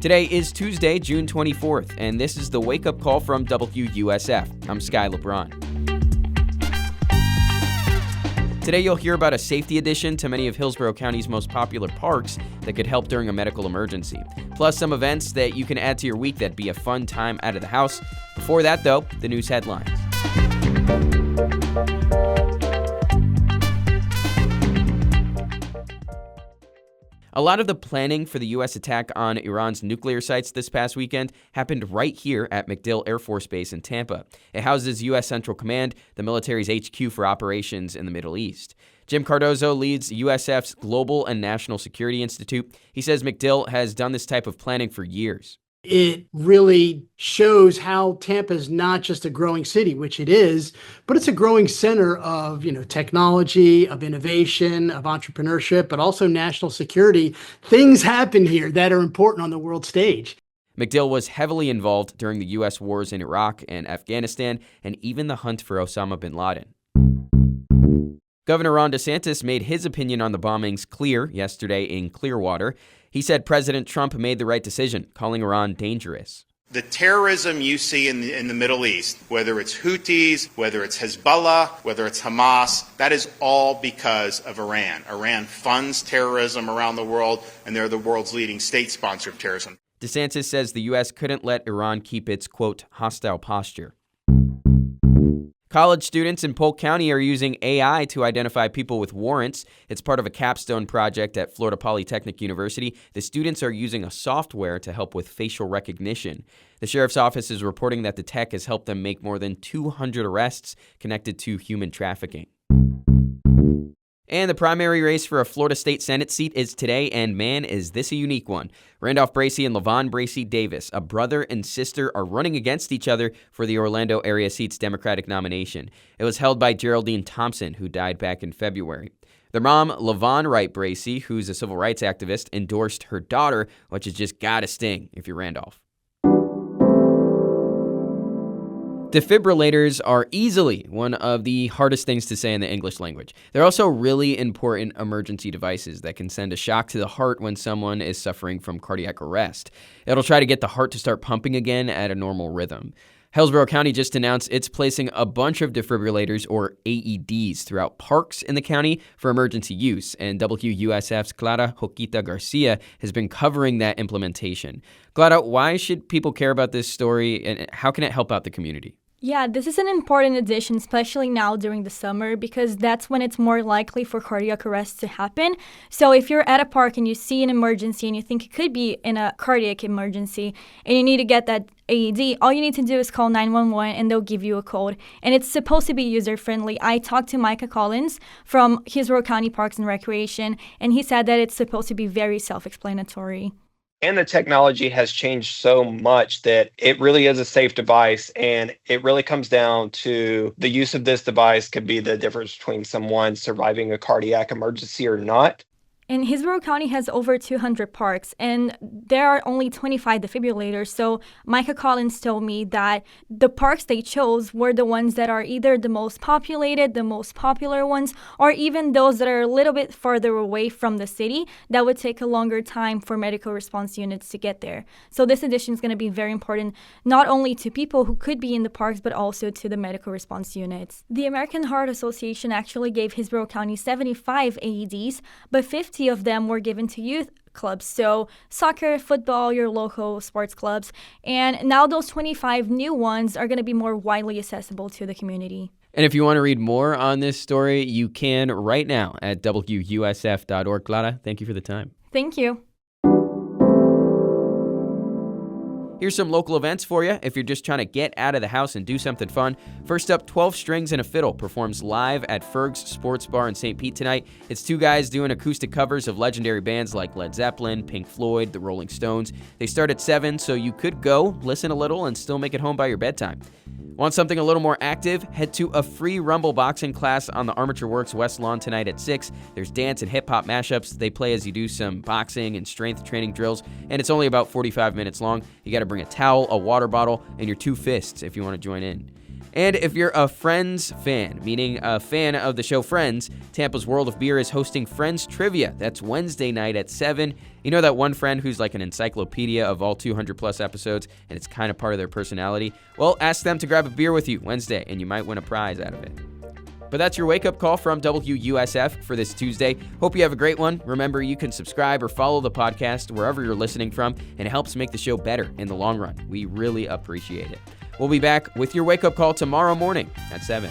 Today is Tuesday, June 24th, and this is the Wake Up Call from WUSF. I'm Sky LeBron. Today you'll hear about a safety addition to many of Hillsborough County's most popular parks that could help during a medical emergency. Plus some events that you can add to your week that'd be a fun time out of the house. Before that, though, the news headlines. A lot of the planning for the U.S. attack on Iran's nuclear sites this past weekend happened right here at MacDill Air Force Base in Tampa. It houses U.S. Central Command, the military's HQ for operations in the Middle East. Jim Cardozo leads USF's Global and National Security Institute. He says MacDill has done this type of planning for years. It really shows how Tampa is not just a growing city, which it is, but it's a growing center of, technology, of innovation, of entrepreneurship, but also national security. Things happen here that are important on the world stage. MacDill was heavily involved during the U.S. wars in Iraq and Afghanistan, and even the hunt for Osama bin Laden. Governor Ron DeSantis made his opinion on the bombings clear yesterday in Clearwater. He said President Trump made the right decision, calling Iran dangerous. The terrorism you see in the Middle East, whether it's Houthis, whether it's Hezbollah, whether it's Hamas, that is all because of Iran. Iran funds terrorism around the world, and they're the world's leading state sponsor of terrorism. DeSantis says the U.S. couldn't let Iran keep its, quote, hostile posture. College students in Polk County are using AI to identify people with warrants. It's part of a capstone project at Florida Polytechnic University. The students are using a software to help with facial recognition. The sheriff's office is reporting that the tech has helped them make more than 200 arrests connected to human trafficking. And the primary race for a Florida State Senate seat is today, and man, is this a unique one. Randolph Bracey and LaVon Bracey Davis, a brother and sister, are running against each other for the Orlando area seat's Democratic nomination. It was held by Geraldine Thompson, who died back in February. Their mom, LaVon Wright Bracey, who's a civil rights activist, endorsed her daughter, which has just gotta sting if you're Randolph. Defibrillators are easily one of the hardest things to say in the English language. They're also really important emergency devices that can send a shock to the heart when someone is suffering from cardiac arrest. It'll try to get the heart to start pumping again at a normal rhythm. Hillsborough County just announced it's placing a bunch of defibrillators, or AEDs, throughout parks in the county for emergency use, and WUSF's Clara Joquita Garcia has been covering that implementation. Clara, why should people care about this story, and how can it help out the community? Yeah, this is an important addition, especially now during the summer, because that's when it's more likely for cardiac arrest to happen. So if you're at a park and you see an emergency and you think it could be in a cardiac emergency and you need to get that AED, all you need to do is call 911 and they'll give you a code. And it's supposed to be user-friendly. I talked to Micah Collins from Hillsborough County Parks and Recreation, and he said that it's supposed to be very self-explanatory. And the technology has changed so much that it really is a safe device. And it really comes down to the use of this device could be the difference between someone surviving a cardiac emergency or not. And Hillsborough County has over 200 parks, and there are only 25 defibrillators. So Micah Collins told me that the parks they chose were the ones that are either the most populated, the most popular ones, or even those that are a little bit farther away from the city that would take a longer time for medical response units to get there. So this addition is going to be very important, not only to people who could be in the parks, but also to the medical response units. The American Heart Association actually gave Hillsborough County 75 AEDs, but 50 of them were given to youth clubs, so soccer, football, your local sports clubs. And now those 25 new ones are going to be more widely accessible to the community. And if you want to read more on this story, you can right now at WUSF.org. Clara, thank you for the time. Thank you. Here's some local events for you if you're just trying to get out of the house and do something fun. First up, 12 Strings and a Fiddle performs live at Ferg's Sports Bar in St. Pete tonight. It's two guys doing acoustic covers of legendary bands like Led Zeppelin, Pink Floyd, the Rolling Stones. They start at 7, so you could go, listen a little, and still make it home by your bedtime. Want something a little more active? Head to a free Rumble boxing class on the Armature Works West Lawn tonight at 6. There's dance and hip-hop mashups. They play as you do some boxing and strength training drills, and it's only about 45 minutes long. You got to bring a towel, a water bottle, and your 2 fists if you want to join in. And if you're a Friends fan, meaning a fan of the show Friends, Tampa's World of Beer is hosting Friends Trivia. That's Wednesday night at 7. You know that one friend who's like an encyclopedia of all 200-plus episodes, and it's kind of part of their personality? Well, ask them to grab a beer with you Wednesday, and you might win a prize out of it. But that's your wake-up call from WUSF for this Tuesday. Hope you have a great one. Remember, you can subscribe or follow the podcast wherever you're listening from, and it helps make the show better in the long run. We really appreciate it. We'll be back with your wake-up call tomorrow morning at 7.